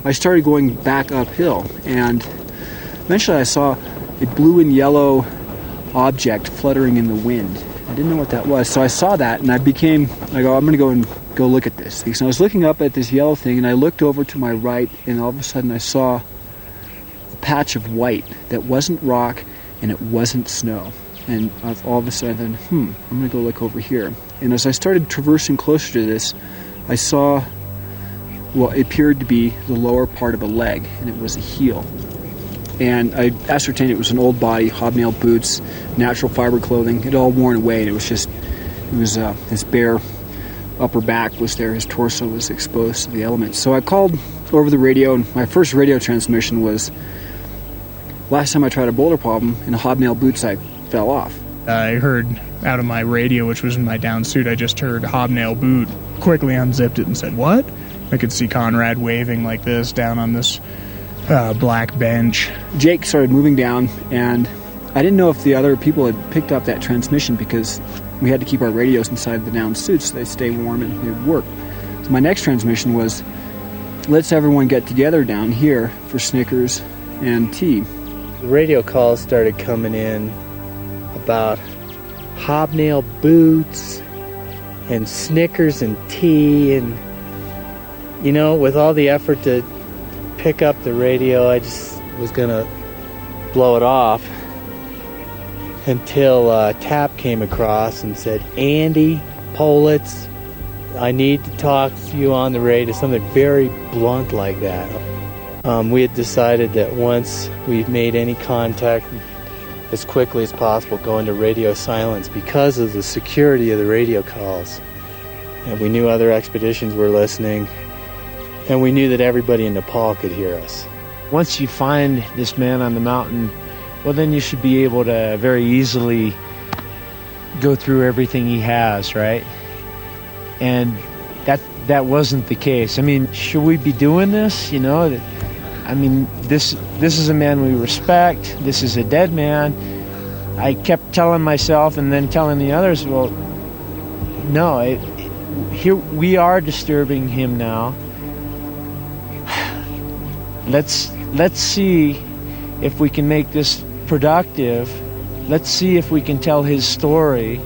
I started going back uphill, and eventually I saw a blue and yellow object fluttering in the wind. I didn't know what that was, so I saw that, and I go, I'm going to go look at this. So I was looking up at this yellow thing, and I looked over to my right, and all of a sudden I saw a patch of white that wasn't rock, and it wasn't snow. And all of a sudden, I'm going to go look over here. And as I started traversing closer to this, I saw what appeared to be the lower part of a leg, and it was a heel. And I ascertained it was an old body, hobnail boots, natural fiber clothing. It had all worn away, and it was his bare upper back was there. His torso was exposed to the elements. So I called over the radio, and my first radio transmission was, last time I tried a boulder problem, in hobnail boots I fell off. I heard out of my radio, which was in my down suit, I just heard hobnail boot, quickly unzipped it and said, "What?" I could see Conrad waving like this down on this black bench. Jake started moving down, and I didn't know if the other people had picked up that transmission because we had to keep our radios inside the down suits so they stay warm and they would work. So my next transmission was, let's everyone get together down here for Snickers and tea. The radio calls started coming in about hobnail boots and Snickers and tea, and with all the effort to pick up the radio, I just was gonna blow it off until Tap came across and said, "Andy Politz, I need to talk to you on the radio," something very blunt like that. We had decided that once we made any contact, as quickly as possible, go into radio silence because of the security of the radio calls. And we knew other expeditions were listening, and we knew that everybody in Nepal could hear us. Once you find this man on the mountain, well, then you should be able to very easily go through everything he has, right? And that wasn't the case. I mean, should we be doing this? I mean, this is a man we respect. This is a dead man. I kept telling myself and then telling the others, well, no, here we are disturbing him now. Let's see if we can make this productive. Let's see if we can tell his story,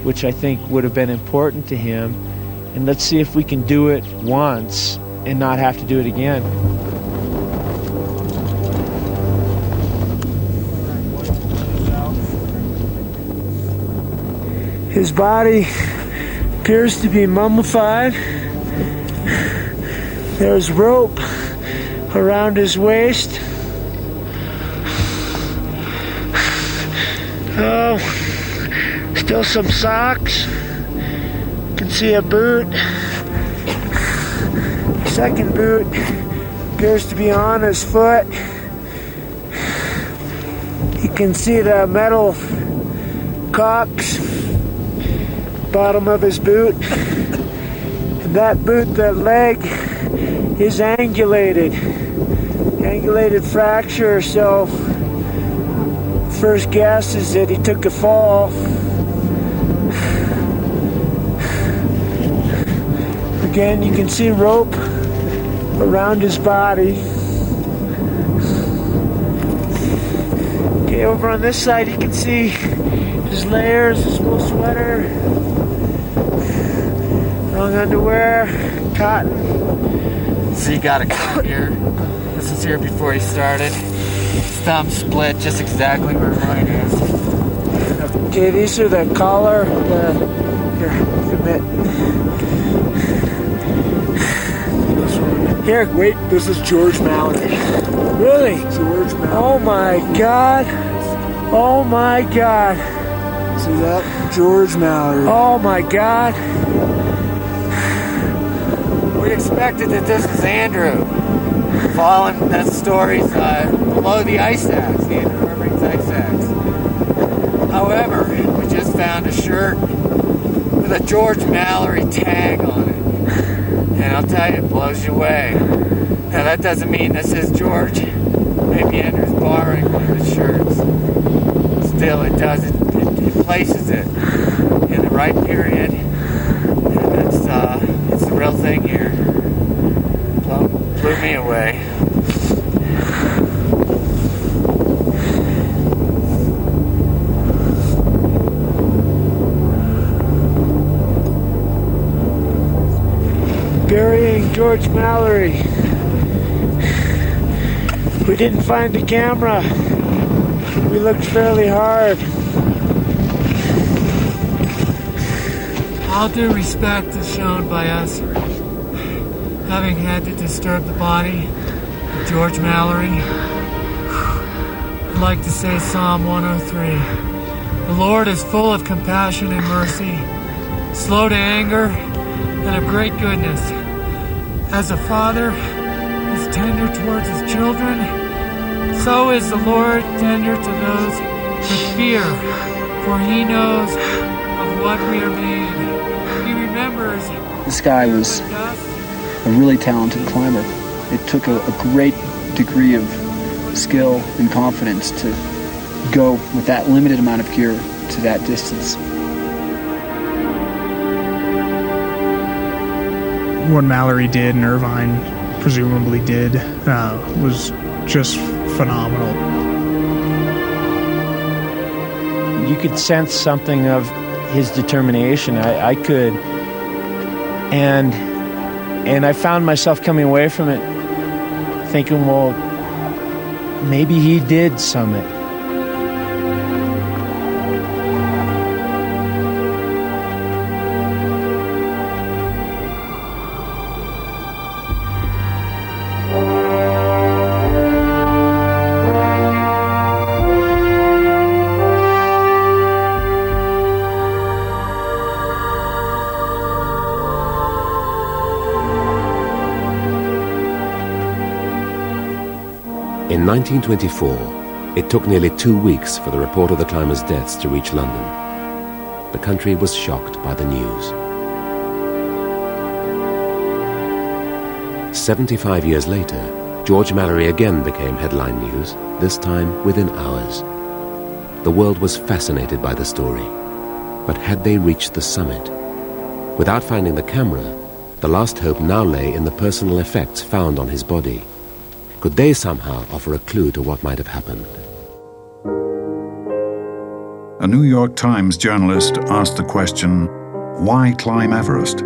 which I think would have been important to him. And let's see if we can do it once and not have to do it again. His body appears to be mummified. There's rope around his waist. Oh, still some socks. You can see a boot. Second boot appears to be on his foot. You can see the metal caulks bottom of his boot. And that boot, that leg is angulated fracture, so first guess is that he took a fall. Again, you can see rope around his body. Okay, over on this side you can see his layers, his wool sweater, long underwear, cotton. So you got a cut here. This was here before he started. Thumb split just exactly where mine is. Okay, these are the collar, Here, wait, this is George Mallory. Really? George Mallory. Oh my God. Oh my God. See that? George Mallory. Oh my God. We expected that this was Andrew. Following that story's below the ice axe, the Andrew Herman's ice axe. However, we just found a shirt with a George Mallory tag on it. And I'll tell you, it blows you away. Now that doesn't mean this is George. Maybe Andrew's borrowing one of his shirts. Still, it does. It places it in the right period. And it's the real thing here. Well, blew me away. Burying George Mallory. We didn't find the camera. We looked fairly hard. All due respect is shown by us having had to disturb the body of George Mallory. I'd like to say Psalm 103. The Lord is full of compassion and mercy, slow to anger, and of great goodness. As a father is tender towards his children, so is the Lord tender to those that fear, for he knows of what we are made. He remembers. This guy was a really talented climber. It took a great degree of skill and confidence to go with that limited amount of gear to that distance. What Mallory did and Irvine presumably did was just phenomenal. You could sense something of his determination. I could, and I found myself coming away from it thinking, well, maybe he did summit. In 1924, it took nearly 2 weeks for the report of the climbers' deaths to reach London. The country was shocked by the news. 75 years later, George Mallory again became headline news, this time within hours. The world was fascinated by the story. But had they reached the summit? Without finding the camera, the last hope now lay in the personal effects found on his body. Could they somehow offer a clue to what might have happened? A New York Times journalist asked the question, why climb Everest?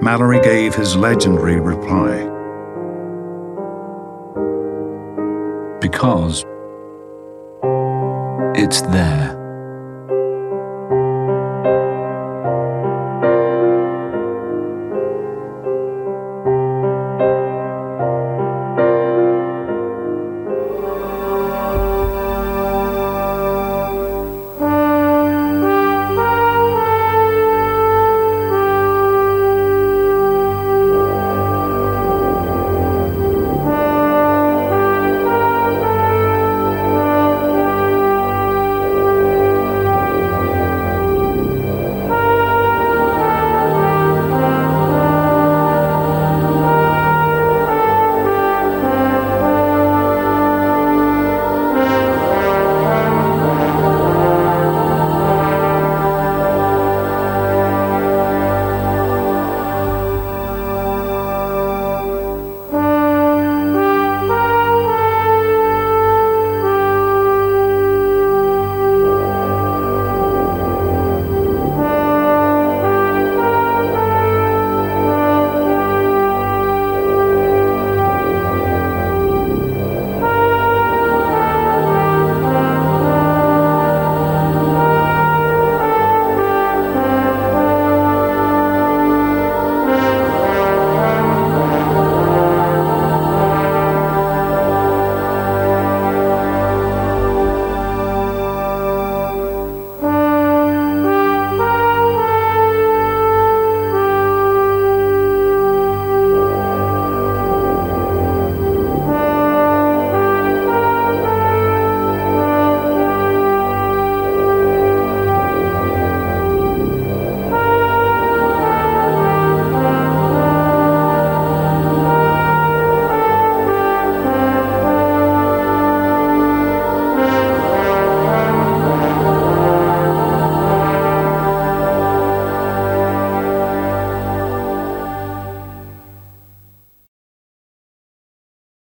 Mallory gave his legendary reply. Because it's there.